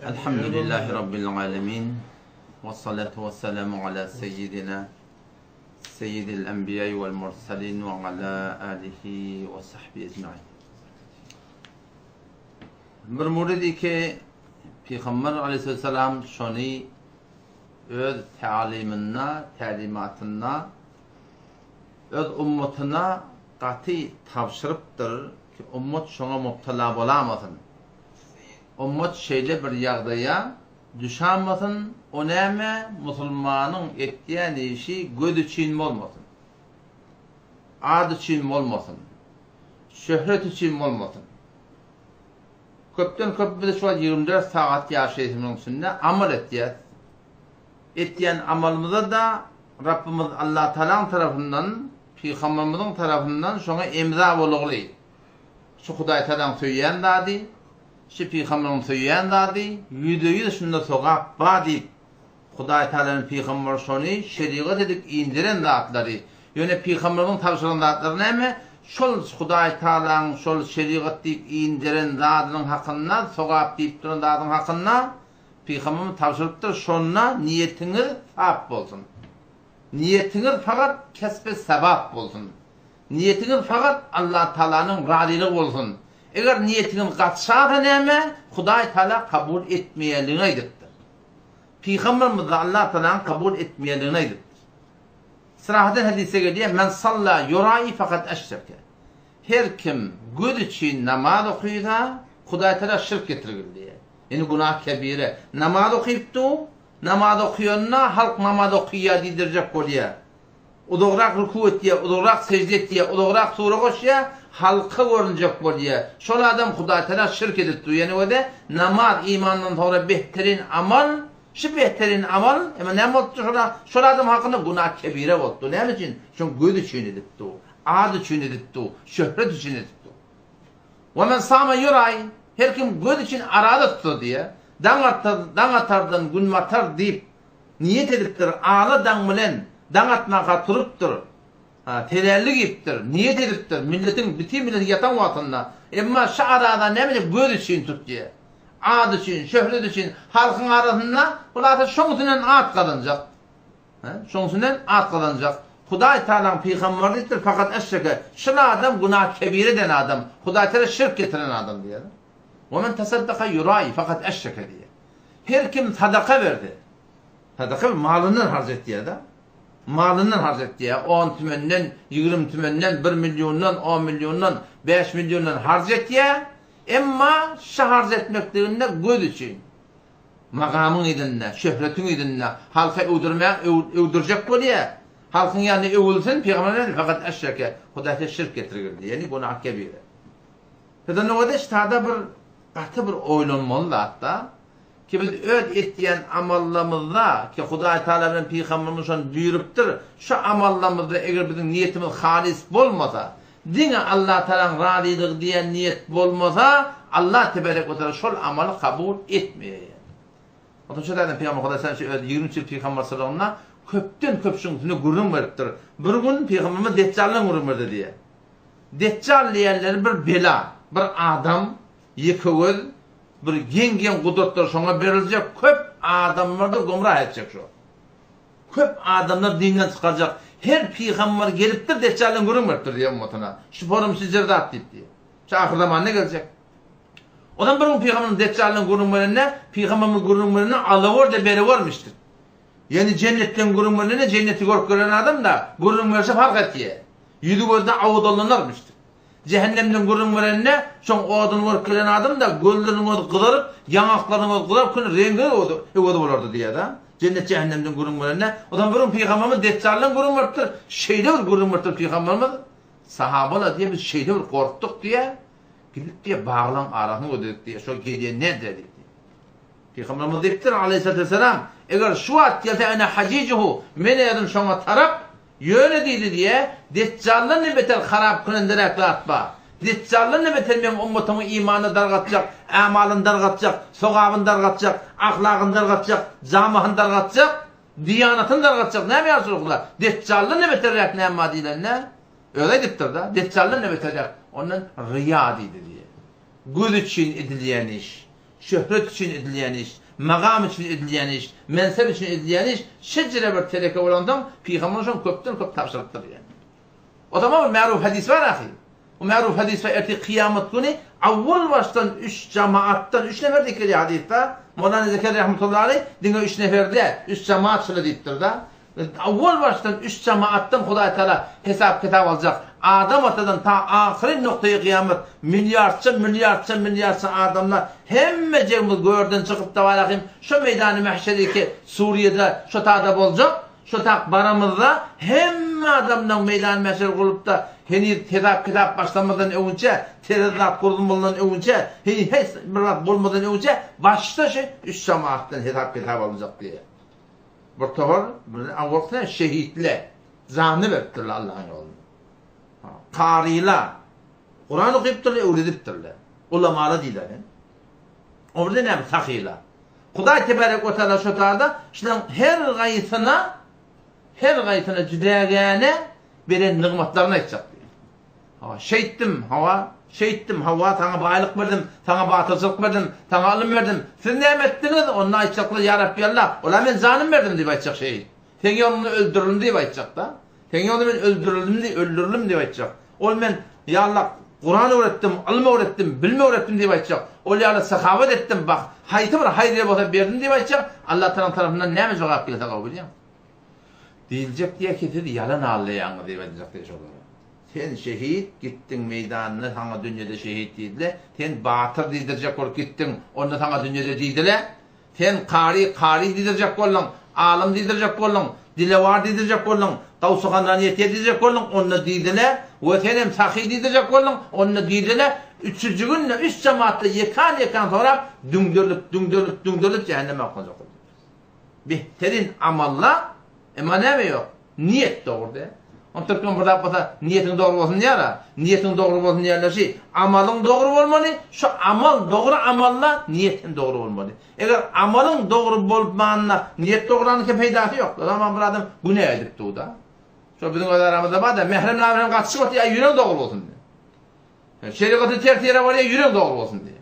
الحمد لله رب العالمين والصلاة والسلام على سيدنا سيد الأنبياء والمرسلين وعلى آله وصحبه أجمعين. bir muridi ki Peygamber aleyhisselam şoni öz talimatına öz ummatına qatı tavşırıptır ki ummat şuna mubtala bolamasın. Ummat şeyle bir yağdaya düşanmasın, o neme Müslümanın ettiğin işi göd için olmasın. Ad için olmasın. Şöhret için olmasın. Köpten köp biz şu 24 saat yaşayışımın üstünde amel ettiğiz. Ettiğin amalımıza da Rabbimiz Allah Teala tarafından, Peygamberimizin tarafından şuna imza oluglu. Şu Huday Teala'nın söyleyen dadı, şu Peygamberin söyleyen dadı, %100 şunda sokak badi. Huday Teala'nın Peygamber şunu şeriat edip indiren dağıtları. Yani Peygamberin tavsiyen dağıtları ne mi? Şol Huday Teala'nın şol şeriat deyip indiren dağıtının hakkında, sokak deyip duran dağıtının hakkında Peygamberin tavsiyettir şonuna niyetiniz sahip olsun. Niyetiniz fakat kesbe sebap olsun. Niyetiniz fakat Allah Teala'nın razılığı olsun. Eğer niyetiniz kaçsa neme Huday Teala kabul etmeyeliğine gittir. Peygamberimiz de Allah Teala'nın kabul etmeyeliğine gittir. Sırahaten hadise geliyor. Men salla yurayi fakat eşreke. Her kim göd için namaz okuyda Huday Teala şirk getirir diye. Yani günah kebire. Namaz okuyuptu. Namaz okuyana halk namaz okuya didirecek oluyor. Uduğrak ruku et diye, uduğrak secde et diye, uduğrak sure koş ya halka görünecek oluyor. Şol adam Huday Teala şirk edipti. Yani o da namaz imandan sonra behterin amal. Şu behterin amal ama ne oldu şol adam hakkında günah kebire oldu. Ne için? Çünkü göd için edipti. Ad için edipti. Şöhret için edipti. Ve men sâme yuray. Her kim göd için aradı tuttu diye. Dan atardan gün matar deyip niyet ediptir. Ağlı dan bilen dan atmaka turuptur. Telerlik iptir. Niyet ediptir. Milletin bütün millet yatan vatında. Ama şu arada ne bileyim göd için tut diye. Ad için, şöhret için halkın arasında bunlar şonsundan ad kazanacak. Şonsundan ad kazanacak. Huday Teala'nın peygamberlidir fakat eşreke. Şu adam günah kebire den adam. Huday Teala şirk getiren adam diye. وَمَنْ تَصَدَّقَ يُرَائِ fakat eşreke diye. Her kim sadaka verdi. Sadaka malından harc etti ya da. Malından harc etti ya. 10 tümenden, 20 tümenden, 1 milyondan, 10 milyondan, 5 milyondan harc etti ya. Ama şu harc etmekliğinde göd için. Makamın idinle, şöhretin idinle, halka öldürecek oluyor. Halkın yanına övülsün, peygamberler fakat eşreke. Hudayta şirk getirir diye. Yani günah kebire. Neden o da işte bir katı bir oylanmalı hatta ki biz öd ettiğin amallamızda ki Huday Teala'nın Peygamberimiz şunu buyuruptur. Şu amallamızda eğer bizim niyetimiz halis olmasa, dine Allah Teala'nın razılığı diyen niyet olmasa, Allah tebarek ve teala şol amalı kabul etmiyor. Onun için de Peygamber Huday Teala 20 yıl Peygamber sallallahu köpten köpsünü gurun veriptir. Bir gün Peygamberimiz Deccal'ın gurun verdi diye. Deccal diyenler bir bela, bir adam yıkıvır, bir gen kudretler şuna verilecek köp adamlar da gumrah edecek şu. Köp adamlar dinden çıkacak. Her peygamber geliptir Deccal'ın gurun veriptir diye ummatına. Şu forum sizlerde at diye. Şu ahir zaman ne gelecek? Odan bir gün peygamberin Deccal'ın gurun verenine, peygamberin gurun verenine alıvır da beri varmıştır. Yani cennetten gurun verenine cenneti görüp gören adam da gurun verse fark etti. Yüzü gözden avudalanırmıştır. Cehennemden gurun verenine şon odun görüp gören adam da gözlerini kılarıp, yanaklarını kılarıp rengi odu olurdu diye da. Cennet cehennemden gurun verenine. Odan bir gün peygamberimiz Deccal'ın gurun veriptir. Şeyde bir gurun veriptir peygamberimiz. Sahabalar diye biz şeyde bir korktuk diye. Gidip diye bağlan arasını ödedik diye. Şu gece ne dedik diye. Peygamberimiz deyiptir aleyhissalatü vesselam. Eğer şu at yata ene hacicuhu mene yedim şona tarap yöne deydi diye Deccal'ın ne beter harap kınındırakla atma. Deccal'ın ne beter benim ummatımın imanı dargatacak, amalını dargatacak, sokağını dargatacak, ahlakını dargatacak, camahını dargatacak, diyanatını dargatacak. Ne yapıyorsunuz bunlar? Deccal'ın ne beter yak ne emma diyen ne? Öyle deyiptir da. Deccal'ın ne beter yak? Onun riya deydi diye. göz için edilen iş, şöhret için edilen iş, magam için edilen iş, mensep için edilen iş, şecere bir tereke olandan Peygamber'in köpten köp tapşırıktır yani. O zaman bir ma'ruf hadis var ahi. O ma'ruf hadis var erti kıyamet günü avval baştan 3 cemaattan 3 nefer dikili hadiste. Mevlana Zekeriya rahmetullahi aleyh dinle 3 neferde 3 cemaat şöyle deyiptir da. Avval baştan 3 cemaattan Hudaý Taala hesap kitap alacak. Adam atadan ta ahir noktaya kıyamet milyarça adamlar hemme cemil gördün çıkıp da valahim şu meydanı mahşerdeki Suriye'de şu taada bolacak. Şu tak baramızda hemme adamdan meydan mahşer kılıp da henüz kitap başlamadan önce terörler kurulmadan önce hiç bir bulmadan önce başta 3 cemaattan hesap kitap alacak diye. Bir tohur, bir avukatlar şehitler, zanı verdirler Allah'ın yolunu. Kariler, Kur'an okuyupturlar, öğretipturlar. Ulamalar değiller. Orada ne sahiler. Hudaý tebarek ve teala şu taada, şunun her gayetine cüdegane veren nimetlerini açacak diyor. Şeyittim, hava, sana baylık verdim, sana batırcılık verdim, sana alım verdim. Siz ne emettiniz? Onunla açacaklar, ya Rabbi Allah. Ola ben zanım verdim diye açacak şehit. Sen onu öldürürüm diye açacak da. Sen onu ben öldürürüm diye açacak. Ol ben, ya Allah, Kur'an öğrettim, alım öğrettim, bilme öğrettim diye açacak. Ol ya Allah, sahavet ettim, bak, haytı var, hayriye basa verdim diye açacak. Allah tarafından ne mi cevap gelirse kabul ediyor? Diyilecek diye kesin yalan ağlayanı diye edecek diye soruyor. Sen şehit gittin meydanına sana dünyada şehit dediler. Sen batır dedirecek olup gittin onu sana dünyada dediler. Sen kari dedirecek olun, alim dedirecek olun, dilevar dedirecek olun, Tavsukan raniyeti dedirecek olun onu dediler. Ve senem sahi dedirecek olun onu dediler. Üçüncü günle 3 cemaatle yekan sonra düngdörlüp cehenneme akılacak oldu. Behterin amalla ne mi yok? Niyet doğru de. On Türkmen burada basa niyetin doğru olsun diye ara. Niyetin doğru olsun diye şey. Amalın doğru olmalı. Şu amal doğru amalla niyetin doğru olmalı. Eğer amalın doğru olmanla niyet doğrulanın ki peydası yok. O zaman bir adam günah edip doğuda. Şu bizim aramızda var da mehrem kaçışı var ya yüreğin doğru olsun diye. Şeriatı ters yere var ya yüreğin doğru olsun diye.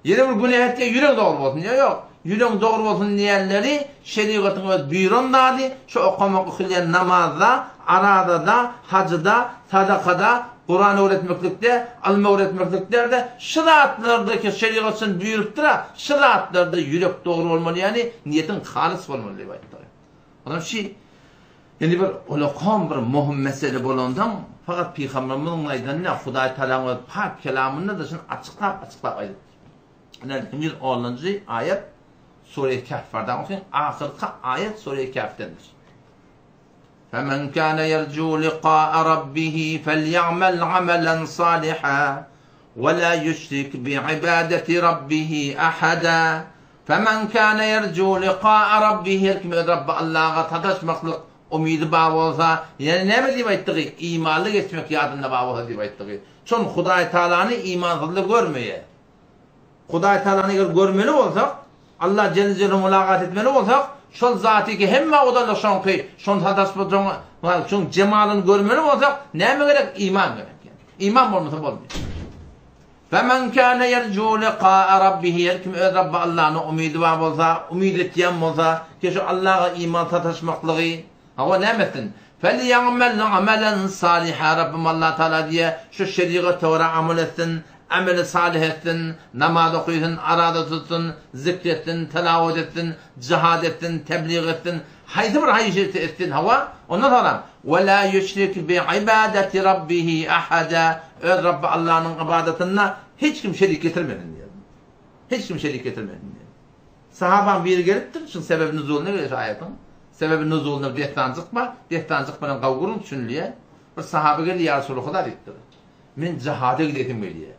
Yine bir günah et diye yüreğin doğru olsun diye yok. Yüreğin doğru olsun diyenleri şeriatın öz buyurun dadı. Şu okumak okuyan namazda, arada da, hacıda, sadakada, Kur'an öğretmeklikte, alma öğretmekliklerde şıraatlardaki şeriatın buyuruptura, şıraatlarda yürek doğru olmalı yani niyetin halis olmalı. Adam yani bir olakam bir muhim mesele bolandan fakat Peygamberimizin aydanına Hudaý Tala'nın pak kelamında da şunu açıklap aydı. Yani 10. ayet Sure-i Kehf'den okuyun. Ahirki ayet Sure-i Kehf'tendir. فَمَنْ كَانَ يَرْجُوا لِقَاءَ رَبِّهِ فَلْيَعْمَلْ عَمَلًا صَالِحًا وَلَا يُشْرِكْ بِعِبَادَةِ رَبِّهِ أَحَدًا فَمَنْ كَانَ يَرْجُوا لِقَاءَ رَبِّهِ Kim Rabb Allah'a tadaşmaklık umidi bağlı olsa yani ne mi diye ettiği imanlı geçmek yadında bağlı olsa diye ettiği. Çünkü Hudaý Tala'nı imansızlık görmeye. Hudaý Tala'nı görmeli olsak Allah Celle Celaluhu mulakat etmeli olsak şol zatı ki hemme odalı şon ki şon tadaşmak şon cemalını görmeli olsak ne mi gerek? İman gerek yani. İman olmasa olmuyor. فَمَنْ كَانَ يَرْجُوا لِقَاءَ رَبِّهِ Kim Rabb Allah'ın umidi bağlı olsa, umid ettiyen olsa ki şu Allah'a iman tadaşmaklığı hava ne metin? فَلْيَعْمَلْ عَمَلًا صَالِحًا Rabbim Allah Teala diye şu şeriat tevra amel etsin, ameli salih etsin, namaz okuysun, arada tutsun, zikretsin, telavet etsin, cihad etsin, tebliğ etsin, haydi bir hayır etsin hava. Ondan sonra وَلَا يُشْرِكْ بِعِبَادَةِ رَبِّهِ أَحَدًا Rabbi Allah'ın ibadetine hiç kim şerik getirmedin diyor. Hiç kim şerik getirmedin diyor. Sahaban bir geliptir, şunun sebebi nüzuluna göre ayetin. Sebebi nüzuluna dehtancıkmanın kavgurun düşünülüye. Bir sahabe geldi ya Resulullah kadar ettir. Men cihada gidetim geliyor.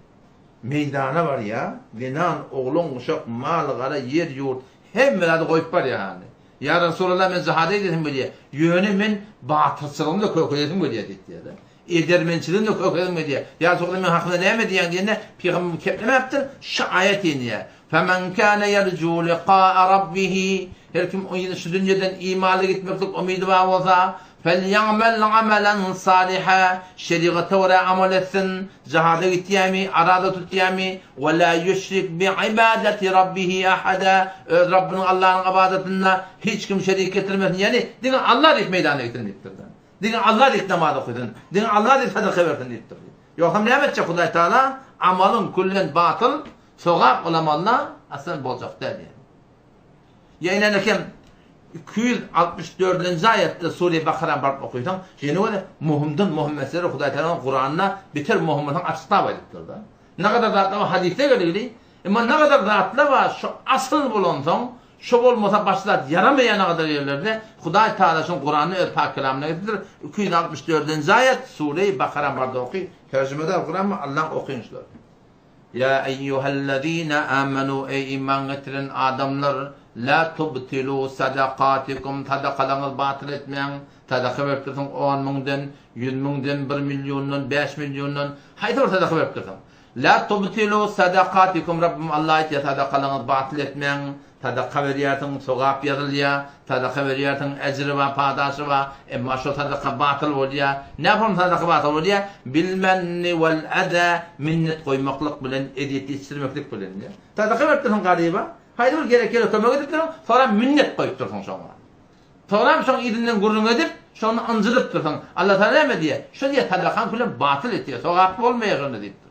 Meydana var ya, venan, oğlun, uşak, mal, gara, yer, yurt, hem melade koyup var yani. Ya Resulullah men cihada gidetim geliyor. Yönü men batırçılığını da kökledim geliyor dedi ya da. Edermençiliğini de kökledim geliyor. Ya Resulullah men hakkında ne mi diyen diyene, Peygamber kepleme yaptır, şu ayet iniye. فَمَنْ كَانَ يَرْجُوا لِقَاءَ رَبِّهِ Her kim şu dünyadan imanlı gitmeklik umidi var olsa فَلْيَعْمَلْ عَمَلًا صَالِحًا şeriata göre amel etsin, cihada gittiğimi, arada tuttuğumi, وَلَا يُشْرِكْ بِعِبَادَةِ رَبِّهِ أَحَدًا Rabbinin Allah'ın ibadetinde hiç kim şerik getirmesin. Yani din Allah dik meydana getirin deyiptir. Din Allah dik namaz okudun. Din Allah dik sadaka verdin deyiptir. Yoksa ne edecek Huday Teala? Amalın kullen batıl, soğuk olamanla asıl bolacak der diye. Yayınlanırken 264. ayette Sure-i Bakara barıp okuysan, yine öyle muhim mesele Huday Teala'nın Kur'an'ına biter muhimmetin açıkta ediptir da. Ne kadar rahatla var hadiste geldi. Ama ne kadar rahatla var şu asıl bulunsan, şu olmasa başlar yaramayana kadar yerlerde Huday Teala'nın Kur'an'ı öz pak kelamına getirir. 264. ayet Sure-i Bakara barıp okuy. Tercümede Kur'an Allah okuyunçlar. Ya eyyühellezine amenu ey iman getiren adamlar la tubtilu sadakatikum sadakalarınızı batıl etmeyin. Sadaka vertirsin 10 mindən, 100 mindən, 1 milyondan, 5 milyondan haydi bir sadaka vertirsin. La tubtilu sadakatikum Rabbim Allah etiyor sadakalarınızı batıl etmeyin. Sadaka veriyorsun, sogap yazılıyor. Sadaka veriyorsun, ecri var, padası var. Ama şu sadaka batıl oluyor. Ne yapalım sadaka batıl oluyor? Bilmenni vel eda minnet koymaklık bilen, ediyet yetiştirmeklik bilen. Sadaka vertirsin gariba. Haydi bir gerekli öteme edip durun. Sonra minnet koyup dursun sonra. Sonra şu idinden gurrun edip, şunu anzılıp dursun. Allah Teala ne diye? Şu diye sadakan kulen batıl etiyor. Sogap olmayacağını deyip dur.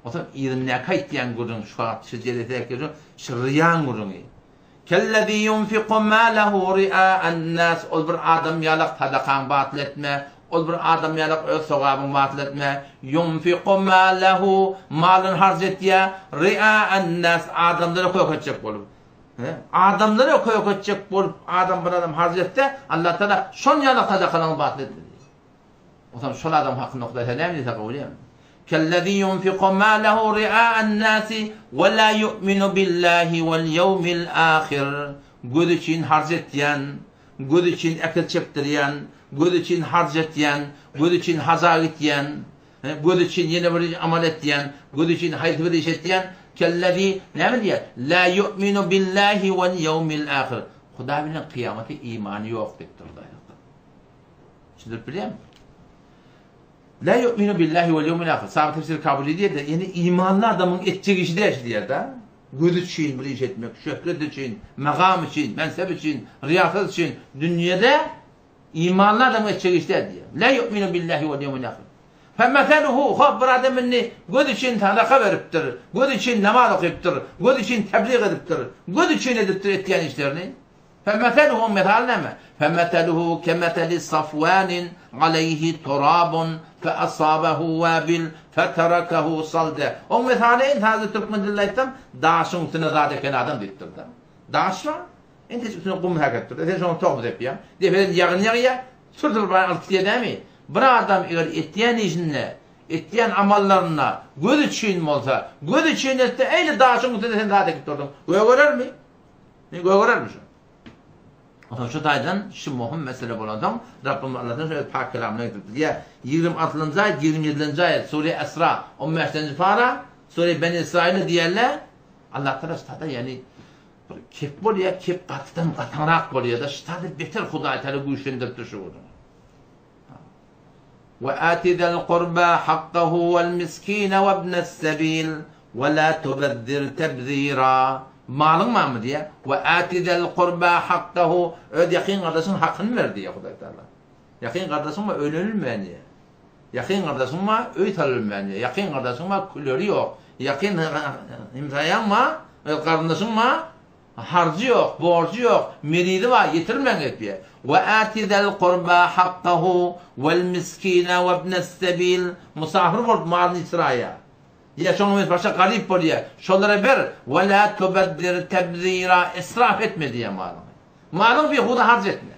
O zaman irinne kayıtlayan gurrun şu an şiddete ekliyor. Şırriyan gurrun. Kellezî yunfiqu mâlehu ri'â'en nâs. Ol bir adam yalak sadakan batıl etme. Ol bir adam yalak öz sogabın batıl etme. Yunfiqu mâlehu malın harc ettiye ri'â'en nâs. Adamları koyuk edecek bolup. Adamları koyuk edecek bolup adam bir adam harc etse Allah Teala şon yalak sadakanın batıl etme. O zaman şol adam hakkında noktada ne mi diyecek oluyor? كالذي ينفق ماله رئاء الناس ولا يؤمن بالله واليوم الآخر Göz için harc etyen, göz için ekil çektiryen, göz için harc etyen, göz için hazar etyen, göz için yeni bir amal etyen, göz için hayır bir iş etyen, kellezî ne mi diyor? La yu'minu billahi vel yevmil ahir. Hudaýyň kıyamete imanı yok deyipdir. Şimdi biliyor musun? La yu'minu billahi vel yevmil ahir. Sabit tefsir kabul ediyor da yani imanlı adamın edeceği işi de diyor da. Göz için bir iş etmek, şöhret için, makam için, mensep için, riyasat için dünyada imanlı adamın edeceği işi de diyor. La yu'minu billahi vel yevmil ahir. Femmeseluhu bir adamın göz için sadaka veriptir, göz için namaz okuyuptur, göz için tebliğ ediptir, göz için ediptir ettiğin işlerini. فمثله مثال نما فمثله كمثل صفوان عليه تراب فأصابه وابل فتركه صلدا. O misali hadi Türkmen dillaytam daşın üstüne zadeken adam deyiptir da. Daş var. Ente üstüne kum hakettir. Ete şonu toğuz yapıyor. Defeden yağın yağıya sürtülür bana altıya demi. Bir adam eğer ettiyen işinle, ettiyen amallarına göz için olsa, göz için etse eyle daşın üstüne sen zadeken durdun. Göğörer mi? Göğörer mi şu? O zaman şu daydan şu muhim mesele bulandım. Rabbim Allah'tan şöyle pak kelamına getirdik. Ya 26. ayet, 27. ayet Sure Esra 15. para Sure Ben İsrail'e diyerler Allah Teala ştada yani kep boluyor, kep katıdan katanrak boluyor da ştada beter Huday Teala güçlendirdi şu oldu. Ve atizel qurba hakkahu vel miskine ve ibnes sebil ve la tubezzir tebzira. Malın mı diye ve atizel qurba hakkahu öd yakın kardeşin hakkını ver diye Huday Teala. Yakın kardeşin mi ölülmeyen diye. Yakın kardeşin mi öy talılmayan diye. Yakın kardeşin mi külleri yok. Yakın imzayan mı kardeşin mi harcı yok, borcu yok, miridi var, yetirmeyen diye. Ve atizel qurba hakkahu vel miskine ve ibnes sebil. Musafir volt malın israya. Ya şonumuz başa garip oluyor. Şonlara ver. Ve la tubeddir tebzira. İsraf etme diye malını. Malın bir huda harc etme.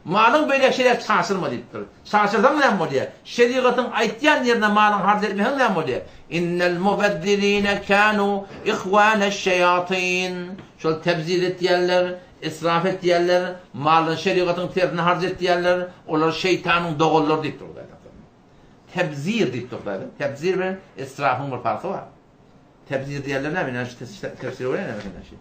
Malın böyle şeyler şaşırma deyip durur. Şaşırdan ne oluyor? Şeriatın aytyan yerine malın harc etmeyen ne oluyor? İnnel mubeddirine kanu ihvaneşşeyatin. Şöyle tebzir et diyenler, israf et diyenler, malın şeriatın terini harc et diyenler, onlar şeytanın doğulları deyip durur. Tebzir deyip durdu. Tebzir ve israfın bir farkı var. Tebzir diyorlar ne bileyim tefsir öyle ne bileyim şey.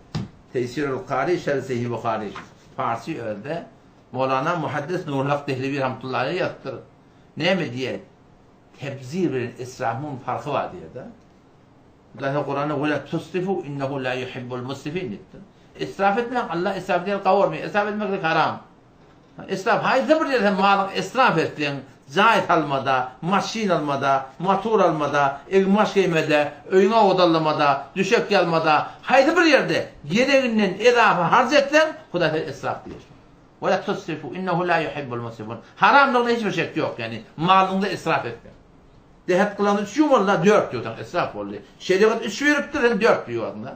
Tesirul Qari şerh Sahih Buhari. Farsi öyle Mevlana Muhaddis Nurhak Dehlevi rahmetullahi aleyh yazdır. Ne mi diye? Tebzir ve israfın farkı var diye de. Zaten Kur'an'da وَلَا تُسْرِفُوا اِنَّهُ لَا يُحِبُّ الْمُسْرِفِينَ diyor. İsraf etmek, Allah israf diye kavurmuyor. İsraf etmek de haram. İsraf, haydi bir yerden malın israf ettiğin, zahit almada, maşin almada, motor almada, elmaş giymede, öyüne odallamada, düşek yalmada, haydi bir yerde gereğinden etrafı harc ettin, Huda israf diyor. وَلَا تُسْرِفُوا اِنَّهُ لَا يُحِبُّ الْمُسْرِفِينَ. Haramlığında hiçbir şey yok yani. Malında israf etmek. Dehet kılan 3 yumurla 4 diyor. İsraf oluyor. Şeriat 3 veriptir, 4 diyor aslında.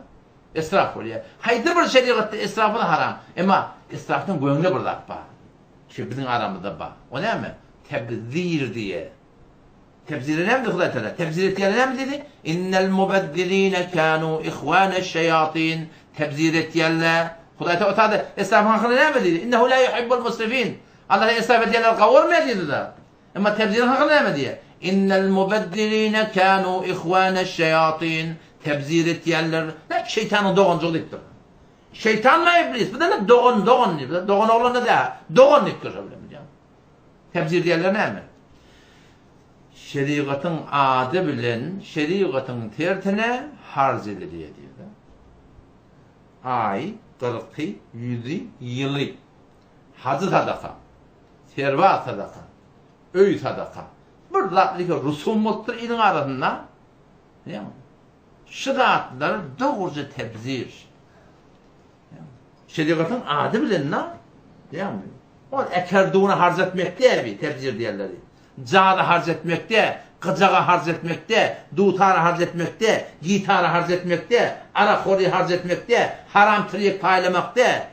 İsraf oluyor. Haydi bir şeriatta israfı da haram. Ama israfın gönlü burada var. Şu bizim aramızda var. O ne mi? Tebzir diye. Tebzir ne mi Huda Teala? Tebzir ettiğine ne mi dedi? İnnel mubeddirine kânû ihvâneşşeyâtin. Tebzir ettiğine. Huda Teala otadı. İsrafın hakkında ne mi dedi? İnnehu la yuhibbul musrifin. Allah israf ettiğine kavurmuyor dedi de. Ama tebzirin hakkında ne mi diye? İnnel mubeddirine kânû ihvâneşşeyâtin. Tebzir ettiğinler hep şeytanın doğunculuğu ettir. Şeytanla iblis. Bu da ne? Doğun. Doğun oğlu ne de? Doğun ettir. Tebzir diyenler ne mi? Şeriatın adı bilen, şeriatın tertine harz ediliyor diyor. Ay, 40, 100, yılı. Hacı sadaka, serva sadaka, öy sadaka. Buradaki rusumuttur ilin arasında. Şıratlar doğruca tebzir. Şeriatın adı bilen ne? O ekerduğunu harc etmekte bir tebzir diyenleri. Cağı harc etmekte, kıcağı harc etmekte, dutarı harc etmekte, gitarı harc etmekte, arakhori harc etmekte, haram tırık paylamakta.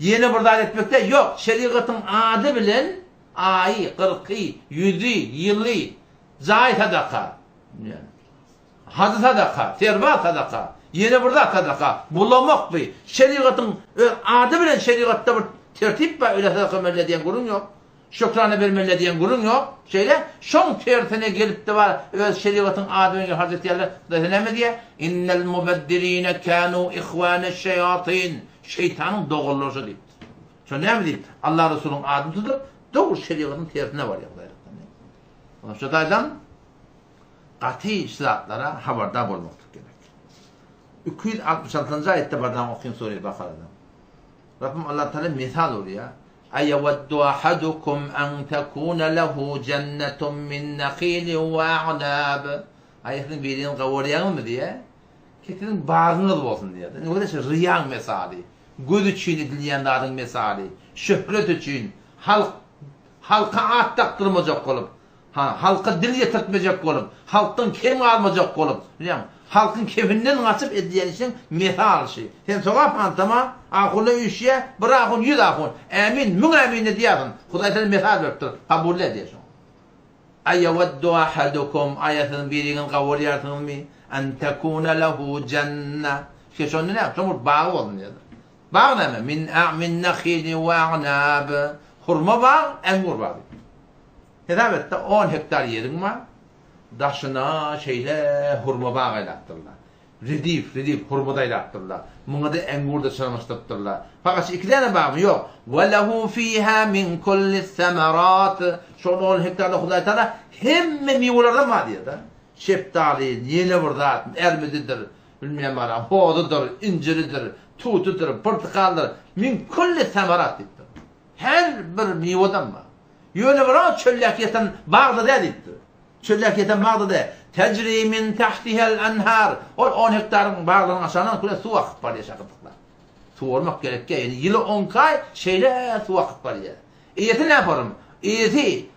Yeni burada etmekte yok. Şeriatın adı bilen ayı, 40, 100, yılı, zahit sadaka. Hacı sadaka, serva sadaka, yeni burada sadaka, bulamak bir. Şeriatın adı bilen şeriatta bir tertip var, öyle sadaka vermeli diyen kurun yok. Şükrane vermeli diyen kurun yok. Şon tertine gelip de var, öyle şeriatın adı bilen Hazreti Allah ne mi diye? İnnel mubeddirine kânû ihvâneşşeyâtin. Şeytanın doğullusu deyip. Şon ne mi deyip? Allah Resulü'nün adını tutup, doğru şeriatın tertine var ya. Onun şutaydan qati sıratlara haberdar olmak gerek. 266. ayette bardan okuyun Sure-i Bakara'dan. Rabbim Allah Teala misal oluyor. Eyeveddu ahadukum en tekune lehu cennetun min nekhilin ve a'nab. Ayetin bildiğin kavurayan mı diye? Ketin bağrınız olsun diye. Ne kadar şey riyan mesali. Göz için edilenlerin mesali. Şöhret için. Halka at taktırmayacak olup. Halka dil yetirtmeyecek olup. Halktan kim almayacak olup. Halkın kefinden açıp edilen için misal şey. Sen soğuk antama, akıllı işe, bırakın 100 akın. Emin, mümin ne diyorsun? Huda Teala misal verdir. Kabul ediyorsun. Eyeveddu ahadukum ayetin birinin kabul yaratın mı? En tekune lehu cenne. Şunu ne yapsın? Bağı olun diyor. Bağ ne mi? Min nekhili ve a'nab. Hurma bağı, engur bağı. Hedavette 10 hektar yerin var. Daşına hurma bağı ilattırlar. Redif hurma ilattırlar. Buna da engur da çalıştırtırlar. Fakat 2 tane bağ mı? Yok. وَلَهُ ف۪يهَا مِنْ كُلِّ الثَّمَرَاتِ. Şu 10 hektarda Huda Teala hem meyvelerden var diye de. Şeftali, yeni burada, ermididir, bilmem var, hoğududur, inciridir, tutudur, portakaldır. Min kulli semerat diyor. Her bir meyveden var. Yönü var çöllek yeten bağda dedikti. Çöllek yeten bağda de. Tecri min tahtihel enhar. O 10 hektarın bağlarının aşağıdan kule su akıp var ya şakıtıklar. Su olmak gerek ya. Yani yılı 10 kay su akıp var ya. İyeti ne yaparım? İyeti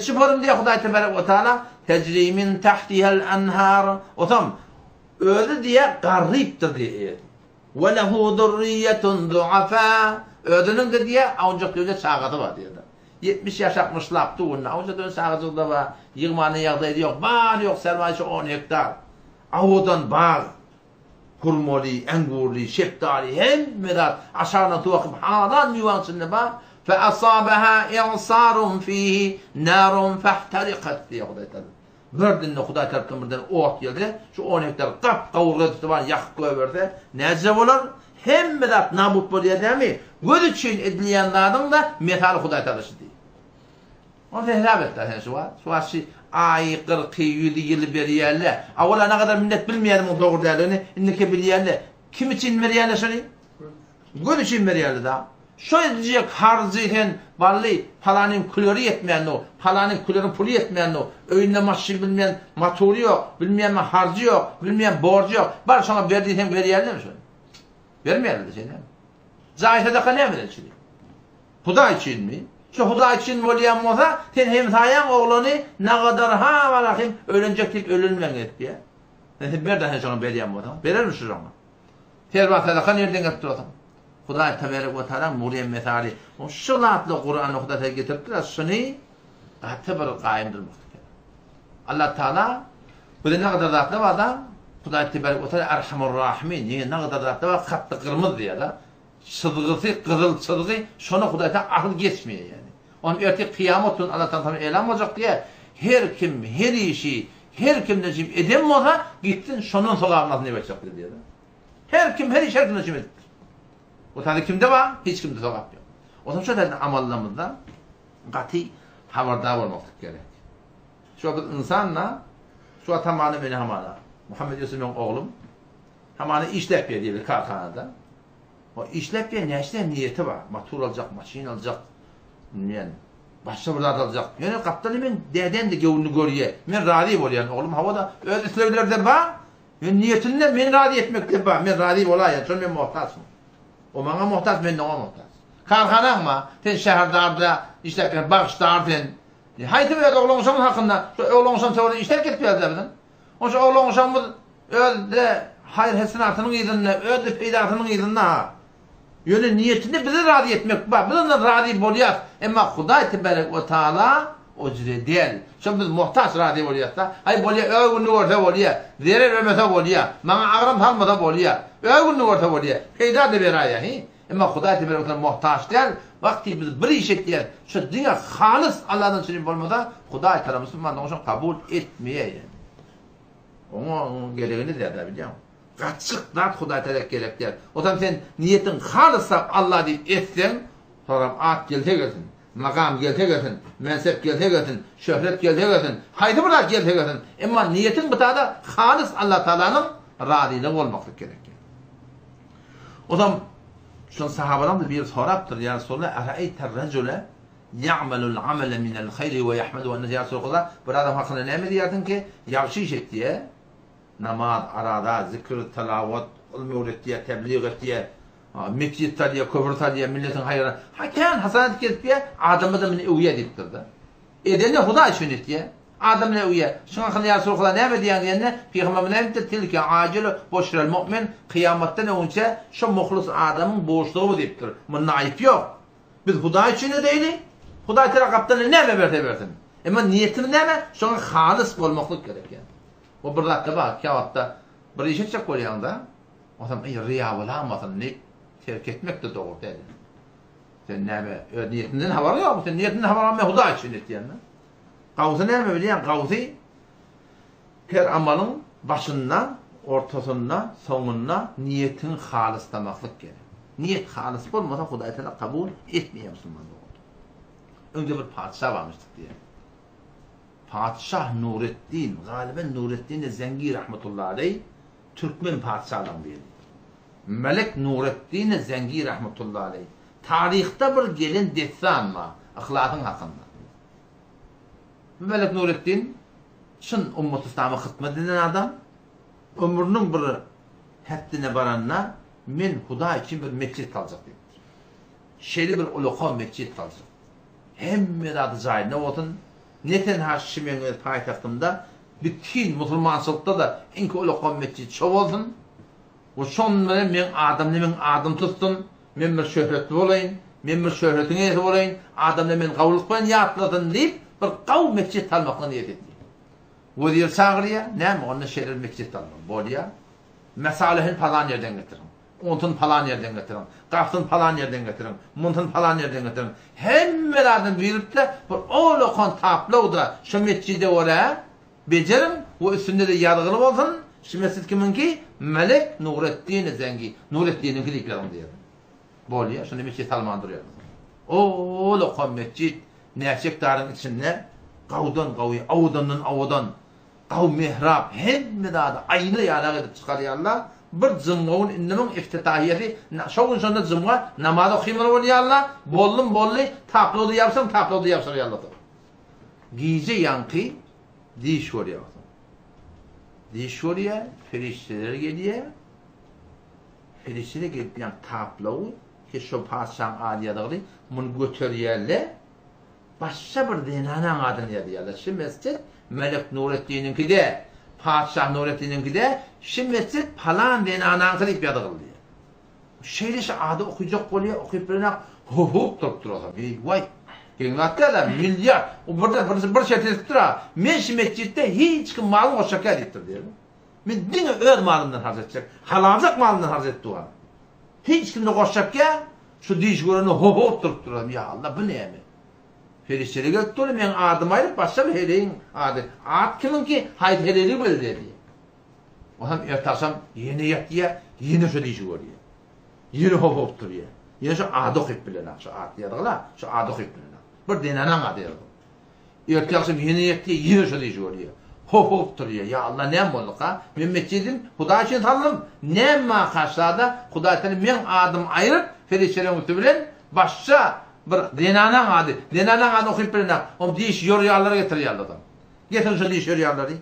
çıparım diye Huda Teala tecri min tahtihel enhar. O tam öyle diye gariptir diye iyeti. Ve lehu zurriyetun duafa. Ödünün de diye ancak öyle sağatı var diye. 70 yaş 60 laptı onunla. Ancak öyle sağatı da var. Yığmanın yağdaydı yok. Bağ yok. Sermayesi 10 hektar. Avudan bağ. Hurmalı, engurlu, şeftali, hem merat. Aşağına tuvakıp halan yuvansın bağ. فَأَصَابَهَا اِعْصَارٌ ف۪يهِ نَارٌ فَاحْتَرِقَتْ diye Huda Teala. Verdinle Huda Teala birden ot geldi. Şu 10 hektar kap kavurga tutu var yakıp koyuverdi. Ne acaba olur? Hem zat nabut boluyor değil mi? Göz için edilenlerden da metal Hudaý talaşy diýip. Onu hesap etler şu var. Şu var şey ay 40 yıl berýärler. Awala ne kadar millet bilmeýär bu dogry däligini, indiki bilýärler. Kim için berýärler şonu? Göz için berýärler da. Şöyle harcıhen balli falanın kulörü yetmeyen o, falanın kulörün pulu yetmeyen o, öğünde maşın bilmeyen motoru yok, bilmeyen harcı yok, bilmeyen borcu yok. Bari sana verdiğin veriyerler mi şöyle? Vermeyenler de şey değil mi? Zahide de ne verir şimdi? Huda için mi? Şu Huda için mi olayan olsa, sen hem sayan oğlanı ne kadar ha valakim ölünecektik ölünmen et diye. Bir daha sana veriyen olsa, verir misin ona? Terbat'a da nereden getirdi o zaman? Hudaý tebarek we taala Meryem mesali o şulatly Qur'an noktada getirdiler şunu gatı bir gaýym durmakda. Allah Taala bu ne kadar zatly var da Hudaý tebarek we taala Erhamur Rahimin ne kadar zatly var hatda qırmız diýär da sıdgysy qızıl sıdgy şonu Hudaý Taala ahl geçmeýär yani. Onu erti kıyamet gün Allah Taala elan bolacak diye her kim her işi her kim necim edem bolsa gittin şonun sogabına ne bolacak diýär. Her kim her iş her necim edip o tadı kimde var? Hiç kimde sokak yok. O zaman şöyle amallarımızda katı haberdar olmak gerek. Şu vakit insanla şu atamanı beni hamana. Muhammed Yusuf'un oğlum hamanı işlep diye bir karkanada. O işlep ne işte niyeti var. Motor alacak, maşin alacak. Yani başka burada alacak. Yani kaptanı ben deden de gönlünü görüyor. Ben radiyim oluyor yani. Oğlum havada öyle söylerler bana. Ben niyetinden ben radi etmek de bana. Ben radiyim olayım. Sonra ben muhtaçım. O bana muhtaç, ben de ona muhtaç. Karkanak mı? Sen şehirdarda, işte bağıştardın. Haydi böyle oğlanışamın hakkında, oğlanışam sen orada işler gitmeyeceğiz dedin. Onun için oğlanışamız öyle hayır hesenatının iyiliğine, öyle peydatının iyiliğine ha. Yöne niyetini bize radi etmek var. Bize radi boluyaz. Ama Hudaý tebarek ve taala o cüre değil. Şimdi biz muhtaç radi boluyaz da. Hay boluyaz, öğünlü orta boluyaz. Zerer ömete boluyaz. Bana ağrım halmada boluyaz. Öğünlü orta boluyaz. Peyda da beraya. Ama Hudaý tebarek ve taala muhtaç değil. Vakti biz bir iş ettiler. Şu dünya halis Allah'ın için bolmada Hudaý teala Müslümanlar onu kabul etmeye yani. Onun gereğini de biliyor musun? Kaçık zat Hudaý teala gerek der. O zaman sen niyetin halisa Allah deyip etsen, sonra at gelte gelsin, makam gelte gelsin, mensep gelte gelsin, şöhret gelte gelsin, haydi burada gelte gelsin. Ama niyetin bu da halis Allah Teala'nın radiliği olmak gerek. O zaman şu sahabadan da bir soraptır ya Resulullah, "Era'eyter racule ya'melul amele minel hayri ve yahmedu enne ya Resulullah." Bu adam hakkında ne mi diyordun ki? Yavşiş et diye. Namaz, arada, zikr, telavat, ilmi öğrettiye, tebliğ ettiye, mescid tadiye, küfür tadiye, milletin hayrına. Hakan hasanet ettiye, adamı da mini uya diptirdi. Edene Hudaý için ettiye, adamı ne uya. Şuna hakkında ya Resulullah ne mi diyen diyene, Peygamber ne mi de tilke acilu boşrel mu'min, kıyametten önce şu muhlis adamın boşluğu diptir. Bunun ayıp yok. Biz Hudaý için de değiliz. Hudaý teala kaptanı ne mi versin? Ama niyetim ne mi? Şuna halis olmaklık gerek yani. O bir dakika bak, kağıtta bir iş edecek koyanda, o zaman riya olamadan ne terk etmek de doğru değil. Sen ne mi? Niyetinden haber yok mu? Sen niyetinden haber almaya Hudaý için et yani. Gavzı ne mi biliyorsun? Gavzı her amalın başından, ortasından, sonuna niyetin halislamaklık gerek. Niyet halis olmasa Hudaý teala kabul etmiyor Müslümanlar oldu. Önce bir padişah varmıştık diye. Padişah Nurettin, galiben Nurettin Zengi rahmetullahi aleyh, Türkmen padişahından biri. Melek Nurettin Zengi rahmetullahi aleyh. Tarihte bir gelin destan mı? Ahlakın hakkında. Melek Nurettin, şun Ummet İslam'a hizmet eden adam, ömrünün bir haddine baranına, men Hudaý için bir mescid kalacak dedi. Şeri bir uluqa mescid kalacak. Hemme adı zahir ne olsun? Neten Haşimiye'nin payitahtımda bütün Müslümançılıkta da inki uluqa mescid şov olsun. O son men adam tutsun, men bir şöhretli olayım, men bir şöhretin esi olayım, adamla men qavlıqpan yatladın deyip bir qav mescid talmaqla niyet etdi. O diyor sağırıya, ne mi? Onun şerir mescid talmaq. Bolya, mesalehin falan yerden getirin. Ontun falan yerden getirin. Qaftın falan yerden getirin. Muntun falan yerden getirin. Hemmelerden birip de bir uluqan taplı da şu mescide oraya becerin, o üstünde de yargılı olsun, Şu mescid kiminki? Melek Nurettin Zengi. Nurettin'in kiliklerini diyor. Boluyor. Şunu mescid salmandırıyor. O lokam mescid neçek darın içinde qavdan qavi, avudan qav mihrab hemme da aynı yalağa edip çıkarıyorlar. Bir zımğın innemin iftitahiyeti şoğun sonunda zımğa namaz okuymalar oluyorlar. Bollu taplodu yapsam yallah. Gece yankı diş oluyor. Diş oluyor, ferişteler geliyor. Ferişteler gelip yan taplodu ki şu padişahın aliyadığını bunu götürüyorlar. Başka bir dinanan adını yazıyorlar. Şimdi mescid Melek Nurettin'inki de, Padişah Nurettin'inki de, şimdi mescid falan dinanan kılıp yazılıyor. Şeyle adı okuyacak oluyor, okuyup birine hop durup duruyor. Vay, gengatta da milyar, o burada bir şey ettir ha. Men şu mescidde hiç kim malın o şaka edittir diyor. Men dini öz malından harc edecek, halacak malından harc etti o. Hiç kimde koşacak şu diş görünü hop durup duruyor. Ya Allah bu ne mi? Ferişteli göktürü men adım ayırıp başka bir heleğin adı. Ad kiminki hayt heleği bildi dedi. O hem ertasam yeni yat diye yeni şu dişi görüyor. Yeni hop duruyor. Yeni şu adı okuyup bilene. Şu ad diyorlar. Şu adı okuyup bilene. Bir denanan adı diyorlar. Ertasam yeni yat diye yeni şu dişi görüyor. Hop duruyor. Ya Allah ne olduk ha? Men mescidim Huda için tanrım. Ne ma karşıda Huda tanrım men adım ayırıp ferişteli muhtemelen başka bir denanan adı. Denanan adı okuyup birine. O diş yoruyorlara getiriyorlar adam. Getirin şu diş yoruyorları.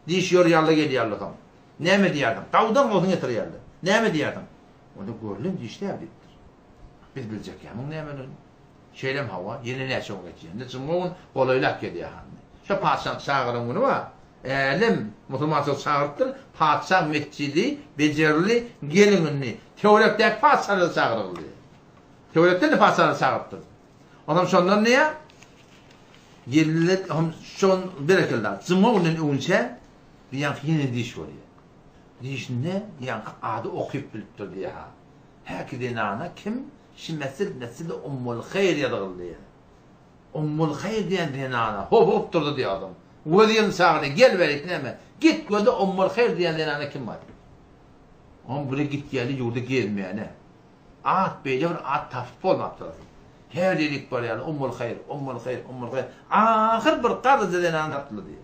Diş yoruyorlar geliyorlar adam. Ne mi diyordum? Tavdan olsun getiriyorlar. Ne mi diyordum? Onu görülün dişler bittir. Biz bilecek ya. Bunun ne mi öyle? Şeylem hava. Yeni ne çok geçiyor. Ne için onun olaylak geliyor. Şu padişah çağırın bunu var. Elim Müslümansı çağırttır. Padişah mescidi becerili gelinini. Teoretik padişahı çağırıldı. Teoretten de padişahı çağırttır. Adam şondan ne ya? Yerliler şon berekiller. Zımağının önce bir yankı yeni diş var ya. Diş ne? Yankı adı okuyup biliptir diye ha. Herki denana kim? Şimdi nesil Ummul Hayr yadırıldı ya. Ummul Hayr diyen denana. Hop durdu diye adam. Veliyin sağına gel verik ne mi? Git gördü Ummul Hayr diyen denana kim var? On buraya git geldi yurda gelmeyene. At beyce bir at tafip olmak lazım. Her dedik var yani Ummul Hayr. Ahir bir qarızı denana tatlı diye.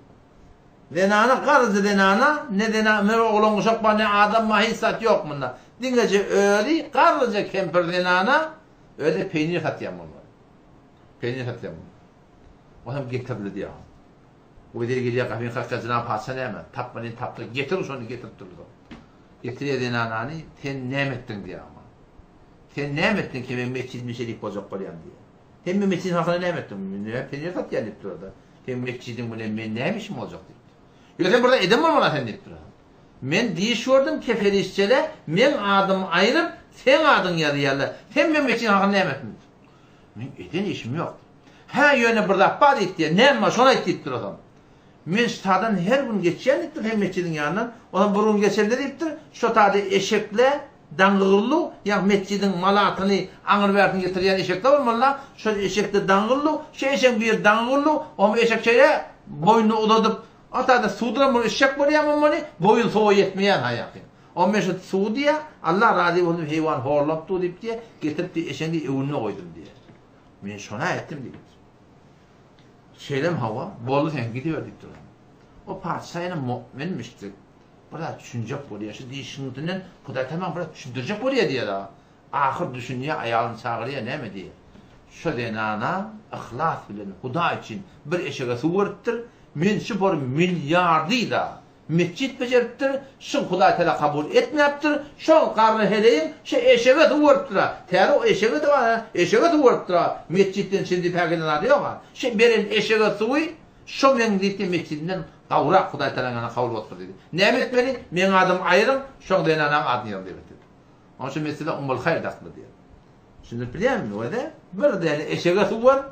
Denana qarızı denana ne denana ne oğlan uşak var ne adam mahissat yok bunda. Dingece öyle qarızı kemper denana öyle peynir satıyam onlar. Peynir satıyam onlar. O hem getirdi diye. O dedi geliyor kahvenin kakasına pasana hemen. Tapmanın taptı. Getir şunu getirip durdu. Getiriyor denananı sen ne ettin diye ama. Sen ne ettin ki ben mescidmişelik bozuk koyayım diye. Hem ben mescidin hakkında ne ettim? Ne peynir sat gelip durdu. Hem mescidin bu ne neymişim olacak diye. Yoksa sen burada edin mi bana sen deyip durdu. Men diyişiyordum keferişçele men adım ayırıp sen adın yarıyarlar. Sen ben mescidin hakkında ne ettin? Men edin işim yok. Her yöne burada bad et diye ne var şuna et deyip durdu. Men stadan her gün geçen ettir hem mescidin yanından. Ondan burun geçerler deyiptir. Şu tadı eşekle dangırlı ya mescidin malatını anır vertin getiriyen eşekler olmalılar. Şu eşekte dangırlı, şu eşek bir dangırlı, o eşek şeye boynunu udadıp atada suduramın eşek var ya mamani boyun soğu yetmeyen hayakı. O meşet Suudiye Allah razı olsun hayvan horlaptı deyip diye getirip de eşeğini evine koydum diye. Ben şuna ettim diye. Şeylem hava, bolu sen gidiverdik durum. O padişahına müminmişti. Burada düşünecek buraya, şu değişimden Kuday tamam burada düşündürecek buraya diye daha. Ahir düşünüyor, ayağını çağırıyor, ne mi diye. Şu denana, ihlas bilen, Kuday için bir eşeğe suvarttır, min şu bir milyardı da mescid becerttir, şu Kuday Teala kabul etmeyaptır, şu karnı heleyin, şu eşeğe suvarttır. Teri o eşeğe de var, eşeğe suvarttır. Mescidden şimdi pekiden adı yok ha. Şu berin eşeğe suvi, şu men gitti mescidden Kavrak Kuday Teala'na kabul otur dedi. Ne etmeli? Men adım ayrım, şu denanam adını yazdı dedi. Onun için mesela Ummul Hayr daklı diyor. Şimdi biliyor musun o da? Bir tane eşeğe suvar,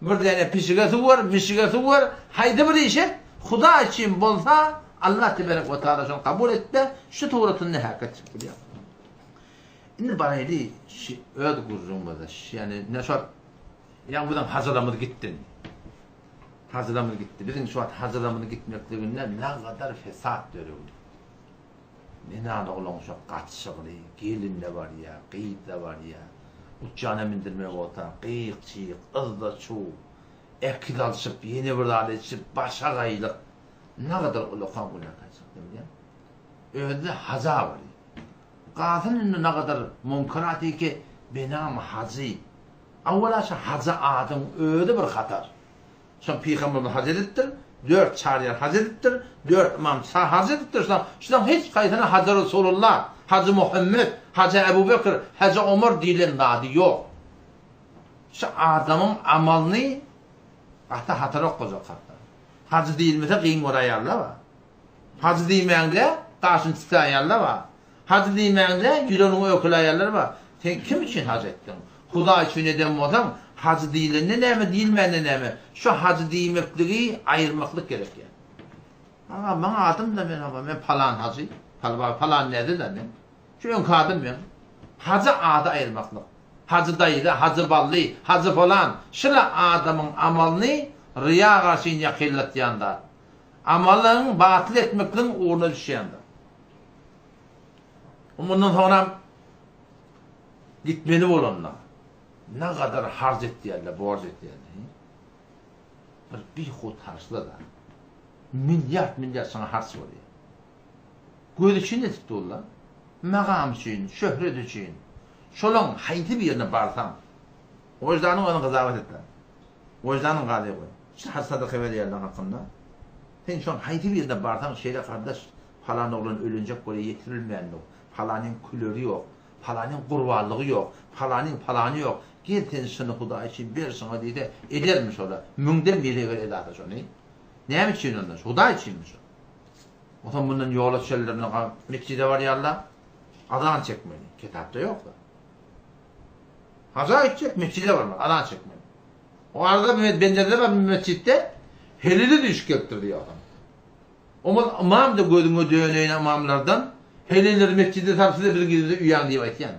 bir tane pişiğe suvar, mişiğe suvar. Haydi bir işe, Huda için bolsa Allah Tebarek ve Teala şunu kabul etti. Şu tuğratın ne hakikat biliyor. Şimdi bana dedi, öyle kuzumda yani ne şart, yani buradan hazırlamadı gittin. Hazırlamını gitti. Bizim şu an hazırlamını gitmekliğinden ne kadar fesat görüldü. Nena oğlan şu kaçışıqlı, gelin de var ya, qeyit de var ya. Uçağına mindirmek olsa, qeyik çiğik, ızda çuğ. Ekil alışıp, yeni bir dağlı içip, başa gaylık. Ne kadar ulukan bu ne kaçıqdım ya. Öyle haza var ya. Qadının ne kadar mümkünatı ki, benam hazı. Avvela şu hazı adım öyle bir hatar. Son Peygamber'in hazrettir, 4 çariyar hazrettir, 4 imam hazrettir. Şundan hiç kaytına Hazreti Resulullah, Hazreti Muhammed, Hazreti Ebu Bekir, Hazreti Ömer diyen adı yok. Şu adamın amalını hatta hatırlık koyacak hatta. Hacı değilmese kıyın oraya ayarla var. Hacı değilmeyenle karşın çıkı ayarla var. Hacı değilmeyenle yüreğini ökül ayarlar var. Sen kim için hacı ettin? Huda için neden bu adam? Hacı değilin ne mi, değilmeyen ne mi? Şu hacı değilmekliği ayırmaklık gerekiyor. Ama bana adım da ben falan hacı. Falan nedir de ben? Şu ön kadım ben. Hacı adı ayırmaklık. Hacı dayı da, hacı ballı, hacı falan. Şöyle adamın amalını riya karşıyla kıllet yanda. Amalını batıl etmekle uğruna düşeyanda. Bundan sonra gitmeli olanlar. Ne kadar harc ettiğinde, borç ettiğinde. Bir hut harçlı da. Milyar sana harç var ya. Göz için ne tuttu ola? Mağam için, şöhret için. Şolun hayti bir yerine barsan. Vicdanın onu kızavet etler. Vicdanın galiba koy. İşte hastalık evvel yerden hakkında. Sen şu an hayti bir yerine barsan şeyle kardeş falan oğlun ölünecek böyle yetirilmeyen yok. Falanın külörü yok. Falanın kurvallığı yok. Falanı yok. Gel sen şunu Huda için bir sana diye de edermiş ola. Müngden biri göre ederdi şunu. Ne için ondan? Huda içinmiş o. O zaman bunun yola şeylerine mekcide var ya Allah. Adan çekmeli. Kitapta yok da. Haza edecek, mescide var mı? Adan çekmeli. O arada benzerde var bir mescitte helili düşkektir diyor adam. Ama imam da gözünü döneyin imamlardan helileri mescide tartışıda bir gidip üyan diye ayıtyan.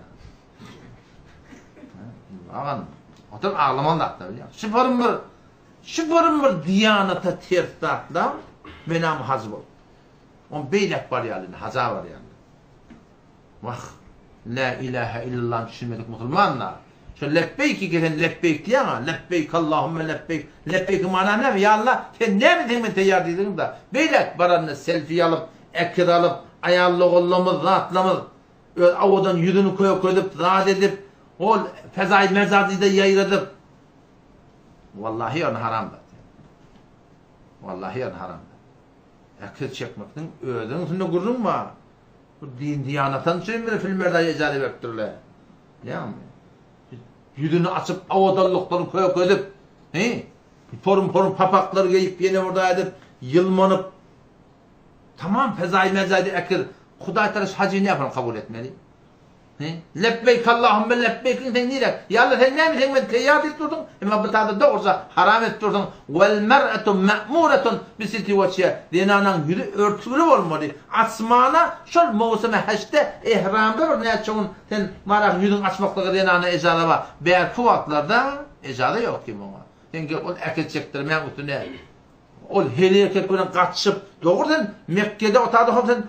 Ağam, adam ağlaman da hatta biliyor. Şıfırın bir diyanata ters tatla menam hazır ol. On beylek var yani, haza var yani. Vah, la ilahe illallah düşünmedik Müslümanlar. Şu lebbeyki gelen lebbeyk diye ama lebbeyk Allahümme lebbeyk. Lebbeyk mana ne mi? Ya Allah sen ne mi demin teyyar dedin da beylek baranını selfie alıp, ekir alıp, ayarlı kollamız, rahatlamız, avadan yüzünü koyup, rahat edip, o fezai mezarcıyı da yayırıp. Vallahi on haramdır. Vallahi on haramdır. Ekir çekmekten öğden üstünde gurrun var. Bu din diyanatan için bir filmlerde icazı vektörler. Yani yüzünü açıp avadallıklarını koyup porun papakları giyip yine orada edip yılmanıp tamam fezai mezadi ekir Huday tarafı hacı ne yapalım kabul etmeli? Lebbeyk Allahümme lebbeyk sen neyre? Ya Allah sen ne mi sen teyyat etturdun? Ama bu tadı doğrusa haram etturdun. Vel mer'etu me'muretun bisiti veçye. Dinanan yüzü örtülü olmalı. Asmana şol mevsime haçta ihramda bir ne açın sen marak yüzün açmaklığı dinana ecada var. Beğer kuvatlarda ecada yok ki buna. Sen ki o ekil çektirmeyen üstüne. O heliye kekbiden kaçışıp doğrudan Mekke'de o tadı sen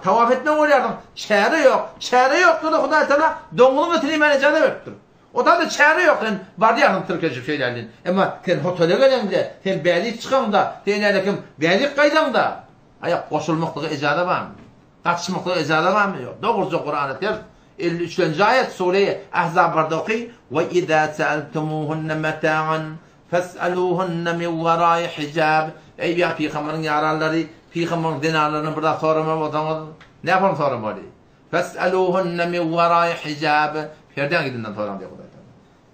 tavaf etmen olayardın. Çare yok. Çare yok da Huday Teala donunu getireyim ecada vektür. O tadı çare yok. Sen vardı yakın Türkçe şeylerden. Ama sen otele gelen de, sen beylik çıkan da, sen elekim beylik kaydan da. Ayak koşulmaklığı ecada var mı? Kaçışmaklığı ecada var mı? Yok. Doğruca Kur'an-ı Kerim 53. ayet Sure-i Ahzab'da okuy. Ve izâ se'eltumuhunne meta'an fes'alûhunne min verâi hicab. Ey ya Peygamber'in yararları, Peygamber'in dinarlarını burada sorma vatanız. Ne yapalım sorma diye. Fes'alûhunne min verâi hicab. Perden gidinden soran diyor Huday Teala.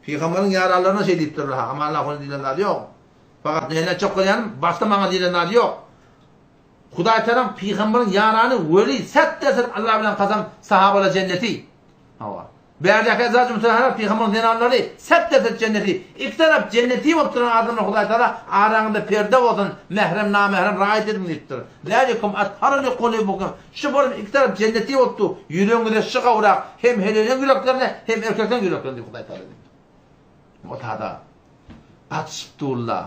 Peygamber'in yararlarına şey deyip durur ha. Ama Allah'ın dilenleri yok. Fakat neyine çok koyan başta bana dilenleri yok. Huday Teala Peygamber'in yararını veli set desin Allah bilen kazan sahabeler cenneti. Hava. Berdeki ezacı müteharar Peygamber'in dinarları set desin cenneti. İki taraf cenneti opturan adamla Huday Teala arasında perde olsun mehrem namehrem rahat edin deyiptir. Lâlikum atharını kulubukum. Şu bölüm iki taraf cenneti optu. Yüreğinde şıka uğrak hem helinin gülüklerine hem erkekten gülüklerine diyor Huday Teala. O tada atıştırlar.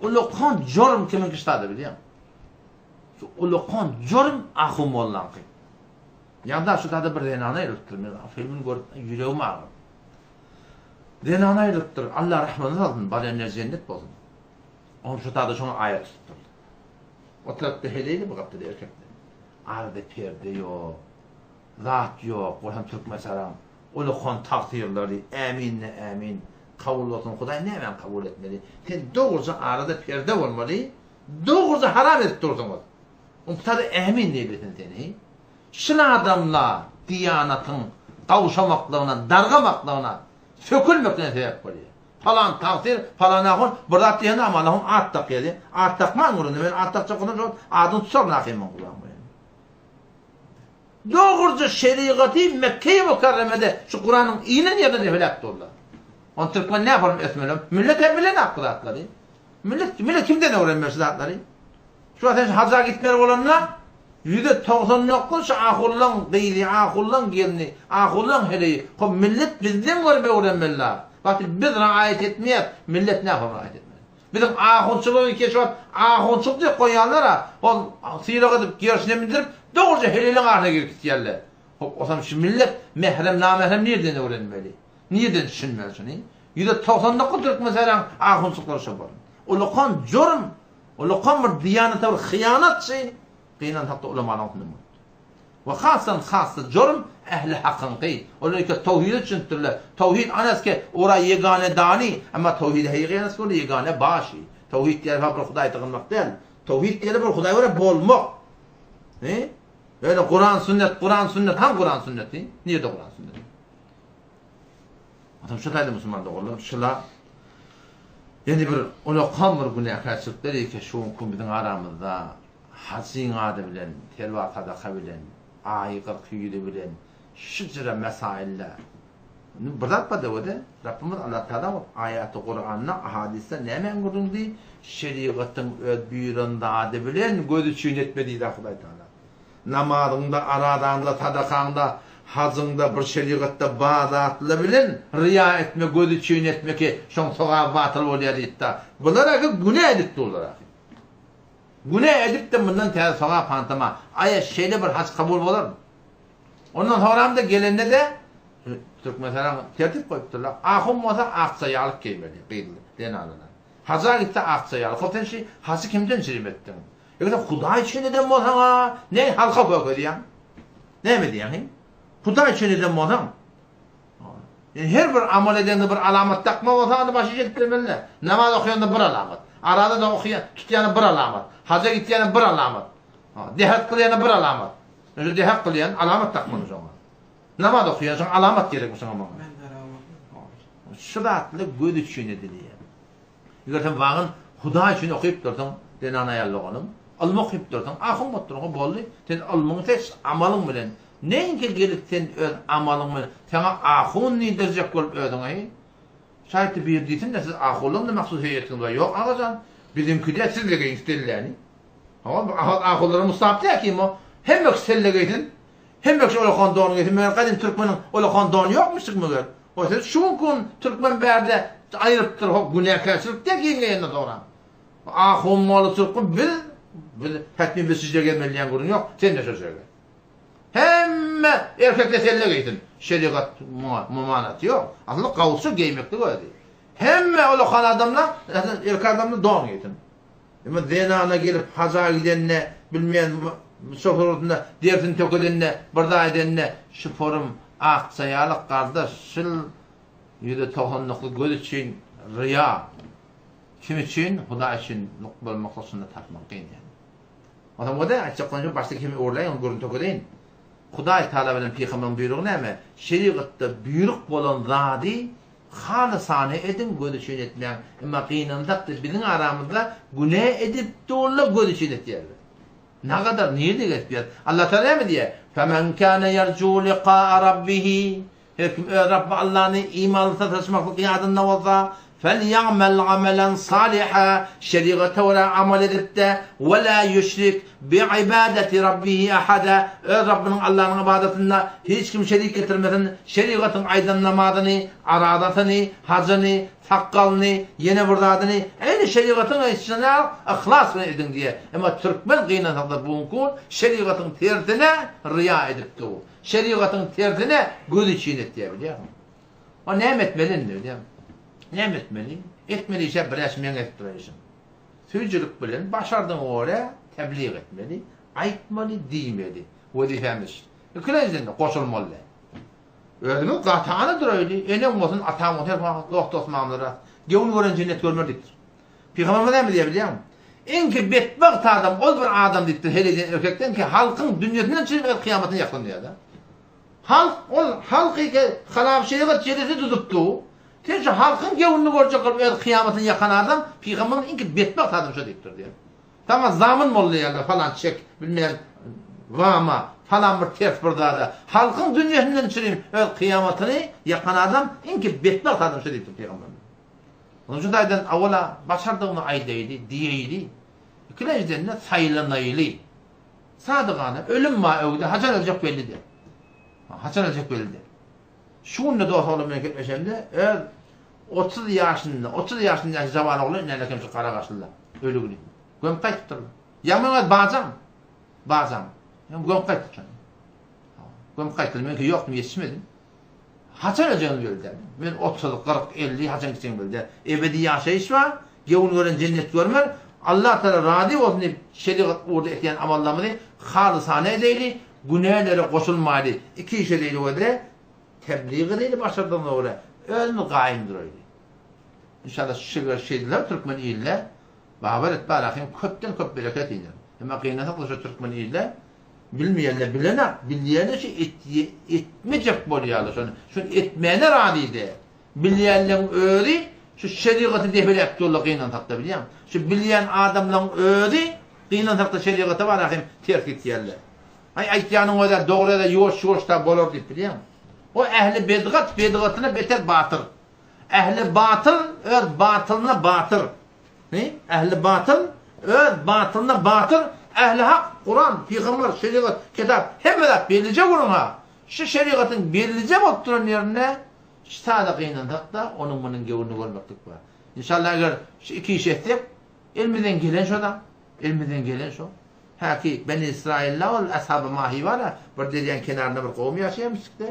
Ulukan jorm kimin kıştadı biliyor musun? Ulukan jorm ahum olan ki. Yanda şu tadı bir denana yürüttür. Filmin görüp yüreğim ağrır. Denana yürüttür. Allah rahmanı alsın. Bari cennet bozun. Onun şu tadı şuna ayet tuttur. O tarafta heleydi bu kapıda erkekler. Arada perde yok. Zat yok. Kur'an Türk mesela. Olu kon takdirleri. Emin ne emin. Kabul olsun. Kuday ne hemen kabul etmeli. Sen doğruca arada perde olmalı. Doğruca haram edip durdunuz. O tadı emin değilsin seni. Şuna adamla diyanatın kavuşamaklığına, dargamaklığına, sökülmekliğine sebep oluyor. Falan takdir, falan akın, burada diyene ama Allah'ın at tak yedi. At takman kurunu, ben at takacak kurunu, adın tutar nakimman kullanmayın. Doğruca şeriatı Mekke-i Mukarreme'de şu Kur'an'ın iğnen yerden nefilak doğrular. Onun Türkmen ne yapalım etmeyelim? Millet hep bile ne hakkı atları? Millet kimden öğrenmesi atları? Şu ateş hacca gitmeler olanlar, %99 ahullan değil, ahullan gelini, ahullan heleyi. Millet bizden görme öğrenmeliler. Bak biz riayet etmeyip, millet ne yapalım riayet etmeli? Bizim ahunçuluğu keşfet, ahunçluk diye koyanlara, o sıyırık edip, gerisine bindirip, doğruca heleyle ağrına girip gittiyerler. O zaman şu millet mehrem, namehrem nereden öğrenmeli? Nereden düşünmeli şunu? %99 Türk mesela ahunçlukları şabarın. O lokan cürm, o lokan bir diyanete bir hıyanat şey, قينا حتى علماء نقول وخاصة جرم أهل حقيقي ولذلك التوحيد شنتله توحيد أنا سك ورا يجانة داني أما توحيد هي غير نسكول يجانة باشي توحيد تيار بر خداي تقول مقتل توحيد تيار بر خداي ورا بول مق إيه يعني قرآن سنة هم قرآن سنة نية ده قرآن سنة أتم شو هذا مسلمان ده والله شلا يعني بر ولا قامر قلنا كاسبتري كشون كم بدن عرامضة Hazin adı bilen, telvakada kabilen, ayıqır kıyıdı bilen, şıcıra mesailler. Bırakmadı o da. Rabbimiz Allah Teala ayatı Kur'an'la, ahadiste ne hemen kuruldu? Şeriatın büyüründe adı bilen, gözü çiğnetmediği de Huday Teala. Namazında, aradağında, sadakanda, hazında, bir şeriatta bağdatlı bilen, riya etme, gözü çiğnetme ki, şun soğa batıl oluyor iddia. Bunlar günah edip durdular. Günah edip de bundan teyze soğa pantama, aya şeyle bir hac kabul olur mu? Ondan sonra da gelende de, Türk mesela tertip koyupturlar, ahım olsa akçayı alıp giymeli, deni alına. Haca gitti akçayı alıp, o şey, hacı kimden cirim ettin? Yoksa Huda için neden mi olsan ha? Ne halka koyuyor diyen? Ne mi diyen? Huda için neden mi olsan? Her bir amal edende bir alamet takma olsa, başı çektirmeli. Namaz okuyan da bir alamet. Arada da okuyan, tutuyanı bir alamet. Hacca gittiyanı bir alamet. Dehat kılayanı bir alamet. Önce dehat kılayan alamet takmanı sonra. Namaz okuyan sonra alamet gerek mi sana bana? Şuratlı göd için ediliyor. Yürüten bağın Huda için okuyup durdun, denan ayarlığınım. Alma okuyup durdun, ahım oturun, bollu. Sen almını tek amalın bilen. Neyinki gelip sen öz amalın bilen. Sana ahun neydirecek olup ödün ayı. Şayet bir deysin de siz ahulun da maksus heyetiniz var. Yok ağacan. Bizimki de siz de geyin stellani. Ahulları mustahap değil ki o. Hem yok selle geysin. Hem yok olakan doğunu geysin. Ben kadim Türkmen'in olakan doğunu yokmuştuk mu gör? O yüzden şu gün Türkmen berde ayırıptır o günahkarçılık diye giyin geyinle doğran. Ahun malı Türkmen biz hetmi biz sizce gelmeliyen kurun yok. Sen de söylüyor. Hem erkekle selle geysin. Şeriat mumanatı yok. Aslında kavuşu giymekti öyle değil. Hem olakan adamla, erkek adamla doğum geysin. Ama zenana gelip haza gidenine, bilmeyen sohurutunda, dersin tökedenine, burada edenine, şu forum aksayalık kardeş, şıl %90'lıklı göz için riya. Kim için? Huda için nukbal maklasında takmak değil yani. O zaman o da açıklanınca başta kimi uğurlayın, onu görün tökedeyin. Huday Teala bilen Peygamber'in buyruğu ne mi? Şeriatta buyruk bolan zadi halisane edin gözü için etmeyen. Ama kıynandak da bizim aramızda günah edip doğrula gözü için etmeyen. Ne kadar nerede etmeyen? Allah Teala mi diye? فَمَنْ كَانَ يَرْجُوا لِقَاءَ رَبِّهِ Rabbi Allah'ın imanlısa taşımaklık yadında olsa فَلْيَعْمَلْ عَمَلًا صَالِحًا şeriata olarak amel edip de وَلَا يُشْرِكْ بِعِبَادَةِ رَبِّهِ أَحَدًا Rabbinin Allah'ın ibadetinde hiç kim şerik getirmesin. Şeriatın aydınlamadığını, aradatını, hacını, takkalını, yine buradadını, aynı şeriatın içine ihlas edin diye. Ama Türkmen kıynatıda bugün şeriatın tersine riya edip de o. Şeriatın tersine göz için et diye biliyor musun? O ne etmeli diyor. Ne etmeli? Etmeli ise bileşmeyen ettireysin. Sözcülük bilen başardığın oraya tebliğ etmeli, aytmalı, diymeli. Vazifemiz. Küleyizden de koşulmalı. Özümün katağınıdır öyle. Enem olsun, atağım olsun, her vakit osmanlılara. Gevun gören cennet görmediktir. Peygamber'e mi diyebiliyor musun? En ki bedbaht adam, o bir adam diktir hele erkekten ki halkın dünyasından çıkıp kıyametine yakınıyor da. Halkı ki halaf şeyler çelesi tutuptu. Tece halkın gevununu görecek kıyametin yakan adam, Peygamber'in en ki bedbaht adam şöydiktir diyor. Tamam zamın mollayanlar falan çek, bilmeyen vama falan bir ters burada. Halkın dünyasından çıkıp kıyametini yakan adam en ki bedbaht adam şöydiktir Peygamber'in. Onun için daydan avvala başardığını aydaydı, diyeydi. İkinciden de sayılanaylı. Sadıkane ölüm maevde haçan ölecek bellidir. Haçan ölecek bellidir. Şununla da oğlum memleketleşen de 30 yaşında zaman oğlu neyle kimse kara karşılar. Ölü günü. Göm kayıttırlar. Yaman bazen. Göm kayıttırlar. Göm kayıttırlar. Ben ki yok mu yetişmedim. Haçan öleceğini bildi. Ben 30, 40, 50 haçan gideceğini bildi. Ebedi yaşayış var. Gevun gören cennet görmer. Allah Teala razı olsun deyip şeriat orada etiyen amallamını halisane edeyli. Günahlara koşulmaylı. İki iş edeyli o edeyli. Tebliğ edeyli başardığında oraya. Ölmü kaimdir öyle. İnşallah şu şeydiler Türkmen iyiller. Bahaber et bağırayım. Köpten köp bereket iner. Ama kıynatak şu Türkmen iyiller. Bilmeyenler bilene, bilmeyenler şey etmeyecek boluyorlar. Şunu etmeyene radiydi. Bilmeyenlerin öğri, şu şeriatı defile ettiyorlar kıynatakta biliyor musun? Şu bilmeyen adamların öğri, kıynatakta şeriatı var akım terk ettiyorlar. Aytyanın o da doğru da yoş da bolur deyip biliyor musun? O ehli bedgatına beter batır. Ehli batıl, batılına batır. Ne? Ehli batıl, batılına batır. Ehli hak, Kur'an, Peygamber, şeriat, kitap, hemen belirleyecek ona. Şu şeriatın belirleyecek oturan yerine sadakıyla da onun bunun gevurunu görmektik var. İnşallah eğer şu iki iş ettik, ilmiden gelen şodan, ilmiden gelen şu. Ha ki Beni İsrail'le ol, ashab-ı mahi var ya, bir deryan kenarında bir kavmi yaşayamıştık da.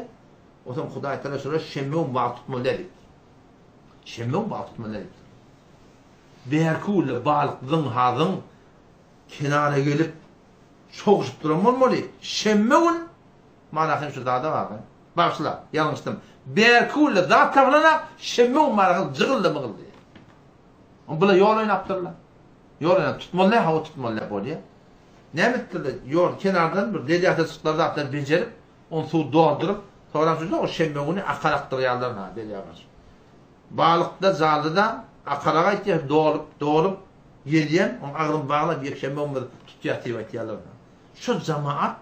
O zaman Huday Teala sonra şemmeun bağ tutmalı dedik. Şemmeun bağ tutmalı dedik. Berku'yla balıklığın hazın kenara gelip soğuşup duran olmalı. Şemmeun manakın şu dağda var. Başla, yanlıştım. Berku'yla dağ tavlana şemmeun manakın cığıldı mığıldı. Bunu yol oynaptırlar. Yol oynap tutmalı, hava tutmalı oluyor. Ne mittirler? Yol kenardan bir dediyatı sıklarda atlar becerip onu su doldurup sonra sonra o şemmeuni akaraktırıyorlar dediyatlar. Balıkta, zalıda akarağa ihtiyaç doğulup yediyen, onun ağrını bağla bir şemmeuni tutuyor etiyorlar. Şu cemaat,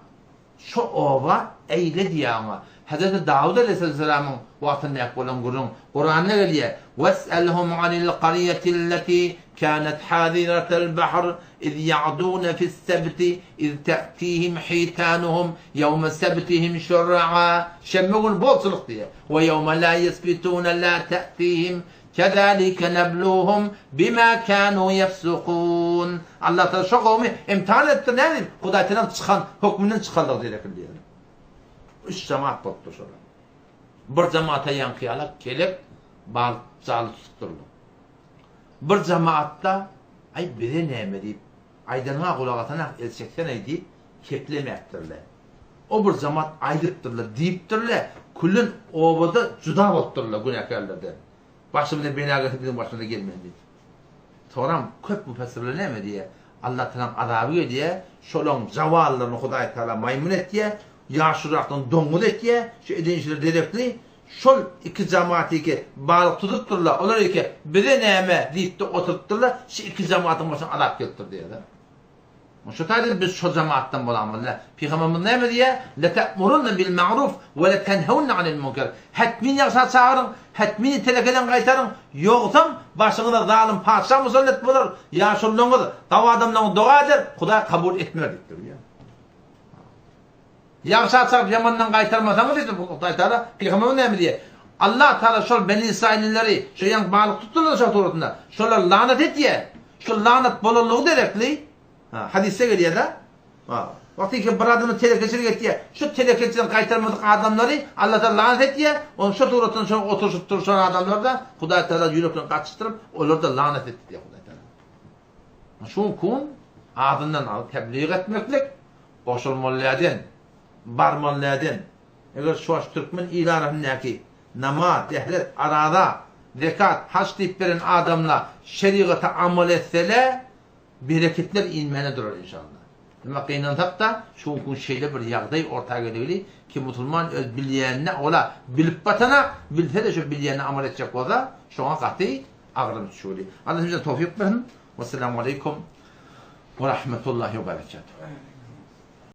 şu ova eyle diye ama Hazreti Davud Aleyhisselam'ın vaktinde yapılan Kur'an'da geliyor. وَاسْأَلْهُمْ عَنِ الْقَرِيَةِ الَّتِي كَانَتْ حَاذِرَةَ الْبَحْرِ إِذْ يَعْدُونَ فِي السَّبْتِ إِذْ تَأْتِيهِمْ حِيتَانُهُمْ يَوْمَ سَبْتِهِمْ شُرَّعًا şemmeğun bolçuluk diye. وَيَوْمَ لَا يَسْبِتُونَ لَا تَأْتِيهِمْ كَذَٰلِكَ نَبْلُوهُمْ بِمَا كَانُوا يَفْسُقُونَ Allah Teala şu kavmi imtihan etti ne diyeyim? Kudayetinden çıkan, hükmünden çıkarlar diye diyor. 3 cemaat bottu sonra. Bir cemaata yankıyarak kelip bal zalı tutturdu. Bir cemaatta ay bire neyme deyip aydınlığa kulağatına elçekten deyip kepleme ettirler. O bir cemaat aydıptırlar, deyiptirler. Kullun ovada cüda botturlar günahkarlardan. Başımda beni ağrıtıp bizim başımda gelmeyin deyip. Sonra köp müfessirler neyme diye Allah Teala'nın azabı diye şolong zavallarını Huday Teala maymun et diye yaşıraktan dongun et diye şu edinçleri dedekli şol iki cemaati ki balık tututturlar. Onlar ki bir de neyme deyip de oturtturlar. Şu iki cemaatin başına alak götür diye de. Şu taýda biz şu cemaatdan bolamyz. Peygamberimiz näme diýär? La ta'murunna bil ma'ruf we la tenhawna 'anil munkar. Hatmin ýagşa çağırın, hatmin telekeden gaýtarın. Ýogsa başyňyza zalim padşah musallat bolar. Ya şolňyz dawa adamlaryň dua eder, Huda kabul etmer diýär. Ýagşa çağıryp yamandan gaýtarmasaňyz diýdi bu Taala. Peygamberimiz näme diýär? Allah Taala şol Beni İsrailleri şu ýan balyk tutdular şol turutunda. Şolar lanet etdiýär. Şu lanet bolanlygy derekli. Hadise geliyor da. Vakti ki bir adamı telekeçilik ettiye, şu telekeçiden kaytarmadık adamları Allah da lanet ettiye, onu şu turatın şu oturup duruşan adamlar da Huda Teala yüreklerini kaçıştırıp onlar da lanet etti diye Huda Teala. Şu kun adından alıp tebliğ etmeklik, boşulmalılardan, barmalılardan, eğer şu Türkmen ilanındaki namaz, tehlet, arada, zekat, haç deyip veren adamla şeriata amel etseler, bereketler inmene durur inşallah. Demek inansak da şu gün şeyle bir ýagdaý ortaga gelýär ki musulman öz bilýänine ola bilip batana bilse de şu bilýänine amal etjek bolsa şoňa gaty agryp düşýär. Allah bize tawfik bersin. Vesselamu aleykum ve rahmetullahi ve berekatuhu.